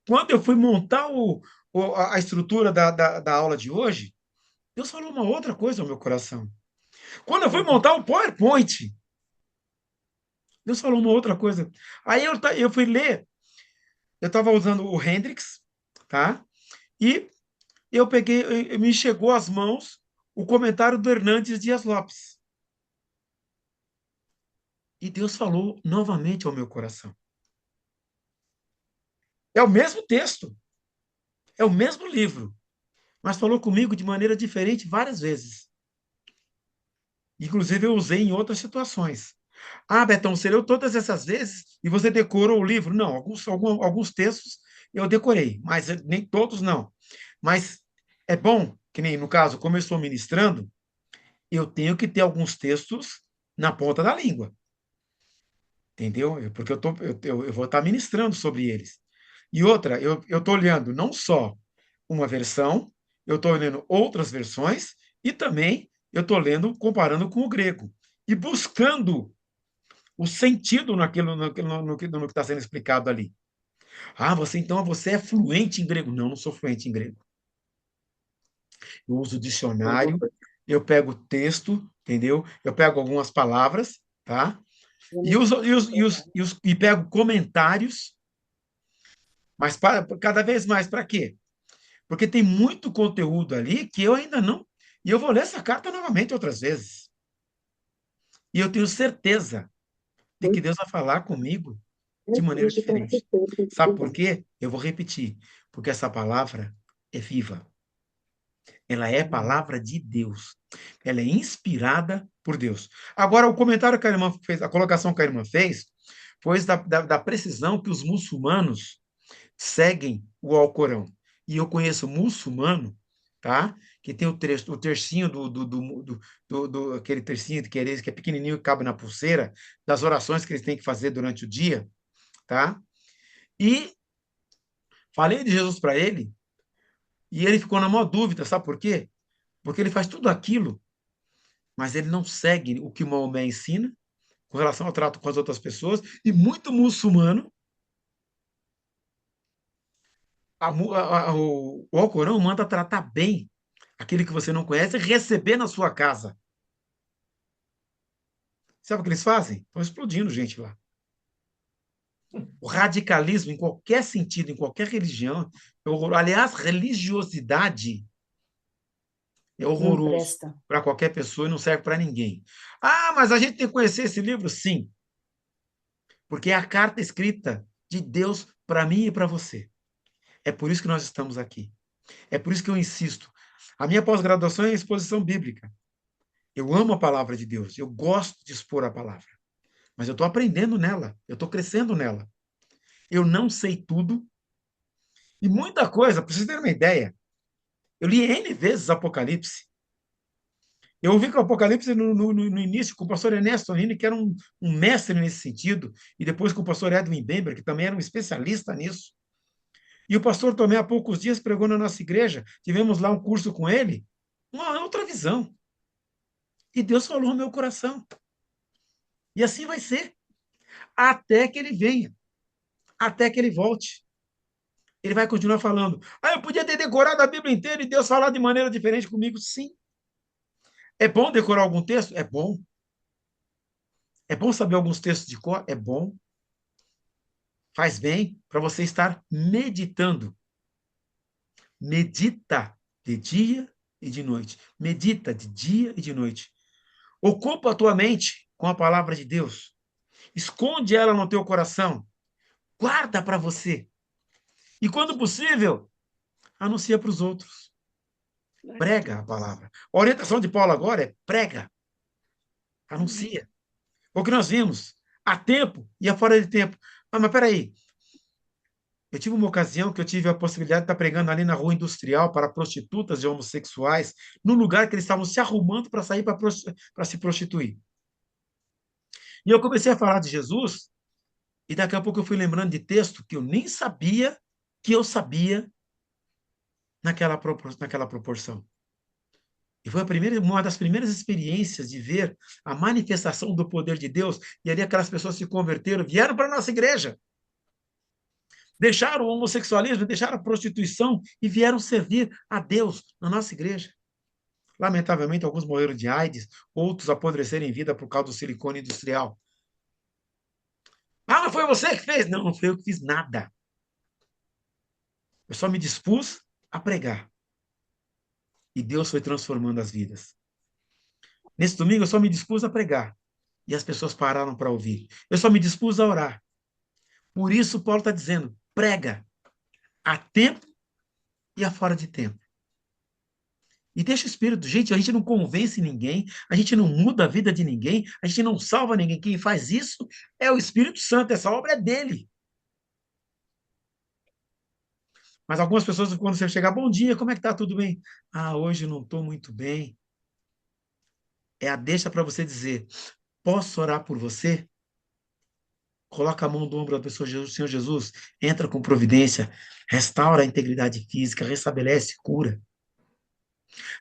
Quando eu fui montar a estrutura da aula de hoje, Deus falou uma outra coisa ao meu coração. Quando eu fui montar o PowerPoint, Deus falou uma outra coisa. Aí eu fui ler, eu estava usando o Hendrix, tá? E eu peguei, me chegou às mãos o comentário do Hernandes Dias Lopes. E Deus falou novamente ao meu coração. É o mesmo texto, é o mesmo livro, mas falou comigo de maneira diferente várias vezes. Inclusive, eu usei em outras situações. Ah, Betão, você leu todas essas vezes e você decorou o livro? Não, alguns textos eu decorei, mas nem todos não. Mas é bom, que nem no caso, como eu estou ministrando, eu tenho que ter alguns textos na ponta da língua, entendeu? Porque eu vou estar ministrando sobre eles. E outra, eu estou olhando não só uma versão, eu estou lendo outras versões e também eu estou lendo, comparando com o grego e buscando o sentido no que está sendo explicado ali. Ah, você é fluente em grego? Não, não sou fluente em grego. Eu uso dicionário, eu pego texto, entendeu? Eu pego algumas palavras, tá? E pego comentários, mas cada vez mais para quê? Porque tem muito conteúdo ali que eu ainda não. E eu vou ler essa carta novamente outras vezes. E eu tenho certeza de que Deus vai falar comigo de maneira diferente. Sabe por quê? Eu vou repetir. Porque essa palavra é viva. Ela é palavra de Deus. Ela é inspirada por Deus. Agora, o comentário que a irmã fez, a colocação que a irmã fez, foi da precisão que os muçulmanos seguem o Alcorão. E eu conheço muçulmano, tá? Que tem o tercinho aquele tercinho que é pequenininho e cabe na pulseira, das orações que eles têm que fazer durante o dia, tá? E falei de Jesus para ele, e ele ficou na maior dúvida, sabe por quê? Porque ele faz tudo aquilo, mas ele não segue o que o Maomé ensina com relação ao trato com as outras pessoas, e muito muçulmano, o Alcorão manda tratar bem aquele que você não conhece e receber na sua casa. Sabe o que eles fazem? Estão explodindo gente lá. O radicalismo, em qualquer sentido, em qualquer religião, é horroroso. Aliás, religiosidade é Não horroroso presta. para qualquer pessoa e não serve para ninguém. Ah, mas a gente tem que conhecer esse livro? Sim, porque é a carta escrita de Deus para mim e para você. É por isso que nós estamos aqui. É por isso que eu insisto. A minha pós-graduação é em exposição bíblica. Eu amo a palavra de Deus, eu gosto de expor a palavra, mas eu estou aprendendo nela, eu estou crescendo nela. Eu não sei tudo E muita coisa, para vocês terem uma ideia, eu li N vezes Apocalipse. Eu ouvi que o Apocalipse no início com o pastor Ernesto Rini, que era um mestre nesse sentido, e depois com o pastor Edwin Bember, que também era um especialista nisso. E o pastor Tomé, há poucos dias, pregou na nossa igreja, tivemos lá um curso com ele, uma outra visão. E Deus falou no meu coração. E assim vai ser, até que ele venha, até que ele volte. Ele vai continuar falando. Ah, eu podia ter decorado a Bíblia inteira e Deus falar de maneira diferente comigo? Sim. É bom decorar algum texto? É bom. É bom saber alguns textos de cor? É bom. Faz bem para você estar meditando. Medita de dia e de noite. Medita de dia e de noite. Ocupa a tua mente com a palavra de Deus. Esconde ela no teu coração. Guarda para você. E quando possível, anuncia para os outros. Prega a palavra. A orientação de Paulo agora é prega. Anuncia. O que nós vimos, a tempo e a fora de tempo. Ah, mas peraí, eu tive uma ocasião que eu tive a possibilidade de estar pregando ali na rua industrial para prostitutas e homossexuais, no lugar que eles estavam se arrumando para sair para se prostituir. E eu comecei a falar de Jesus, e daqui a pouco eu fui lembrando de texto que eu nem sabia que eu sabia naquela proporção. E foi uma das primeiras experiências de ver a manifestação do poder de Deus, e ali aquelas pessoas se converteram, vieram para a nossa igreja. Deixaram o homossexualismo, deixaram a prostituição e vieram servir a Deus na nossa igreja. Lamentavelmente, alguns morreram de AIDS, outros apodreceram em vida por causa do silicone industrial. Ah, mas foi você que fez? Não, não foi eu que fiz nada. Eu só me dispus a pregar. E Deus foi transformando as vidas. Nesse domingo, eu só me dispus a pregar. E as pessoas pararam para ouvir. Eu só me dispus a orar. Por isso, Paulo está dizendo, prega a tempo e a fora de tempo. E deixa o Espírito. Gente, a gente não convence ninguém, a gente não muda a vida de ninguém, a gente não salva ninguém. Quem faz isso é o Espírito Santo, essa obra é dele. Mas algumas pessoas, quando você chegar, bom dia, como é que tá? Tudo bem? Ah, hoje não estou muito bem. É a deixa para você dizer, posso orar por você? Coloca a mão do ombro da pessoa, Jesus, Senhor Jesus, entra com providência, restaura a integridade física, restabelece, cura.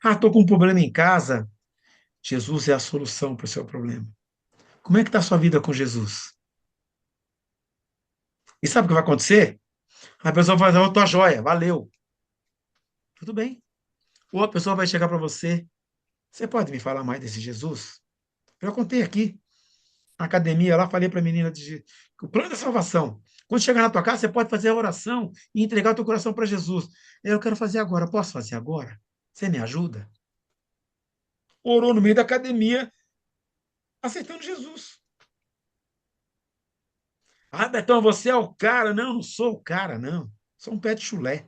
Ah, estou com um problema em casa. Jesus é a solução para o seu problema. Como é que está a sua vida com Jesus? E sabe o que vai acontecer? A pessoa vai dizer, oh, tua joia, valeu. Tudo bem. Ou a pessoa vai chegar para você, você pode me falar mais desse Jesus? Eu contei aqui, na academia, lá falei para a menina, o plano da salvação. Quando chegar na tua casa, você pode fazer a oração e entregar o teu coração para Jesus. Eu quero fazer agora, posso fazer agora? Você me ajuda? Orou no meio da academia, aceitando Jesus. Ah, Betão, você é o cara. Não, não sou o cara, não. Sou um pé de chulé.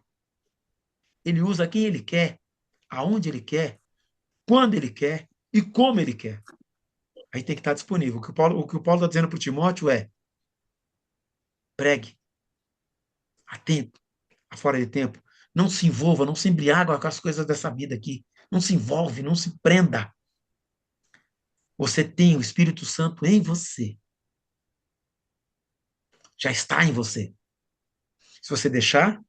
Ele usa quem ele quer, aonde ele quer, quando ele quer e como ele quer. Aí tem que estar disponível. O que o Paulo está dizendo para o Timóteo é pregue, a tempo, a fora de tempo. Não se envolva, não se embriaga com as coisas dessa vida aqui. Não se envolve, não se prenda. Você tem o Espírito Santo em você. Já está em você. Se você deixar,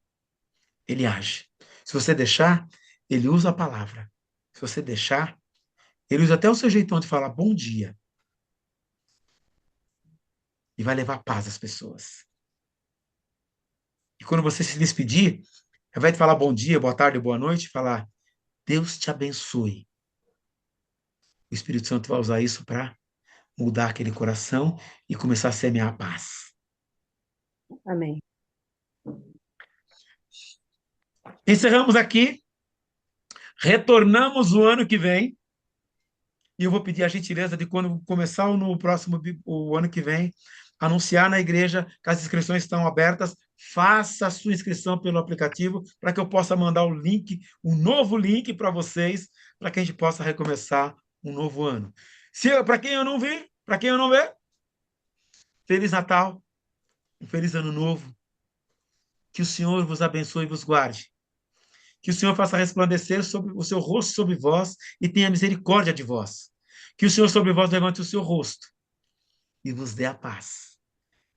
ele age. Se você deixar, ele usa a palavra. Se você deixar, ele usa até o seu jeitão de falar bom dia. E vai levar paz às pessoas. E quando você se despedir, ao invés de falar bom dia, boa tarde, boa noite, falar Deus te abençoe. O Espírito Santo vai usar isso para mudar aquele coração e começar a semear a paz. Amém. Encerramos aqui. Retornamos o ano que vem. E eu vou pedir a gentileza de quando começar no próximo o ano que vem, anunciar na igreja que as inscrições estão abertas. Faça a sua inscrição pelo aplicativo para que eu possa mandar o link, um novo link para vocês, para que a gente possa recomeçar um novo ano. Para quem eu não vi, para quem eu não vê, Feliz Natal, um feliz ano novo. Que o Senhor vos abençoe e vos guarde. Que o Senhor faça resplandecer sobre o seu rosto sobre vós e tenha misericórdia de vós. Que o Senhor sobre vós levante o seu rosto e vos dê a paz.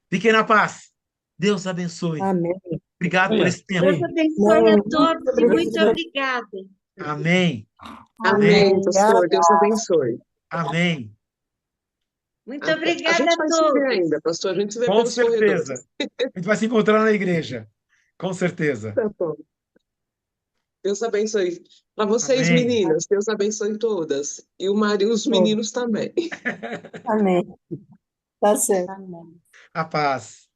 Fiquem na paz. Deus abençoe. Amém. Obrigado por esse tempo. Deus abençoe a Amém. todos e muito Obrigada. obrigada. Amém. Amém, Obrigada. pastor. Deus abençoe. Amém. Muito A obrigada gente a vai se ver todos. ainda, pastor. A gente se vê Com pelos corredores. certeza. A gente vai se encontrar na igreja. Com certeza. Tá bom. Deus abençoe. Para vocês, Amém. meninas, Deus abençoe todas. E o Mário e os meninos também. Amém. Tá certo. A paz.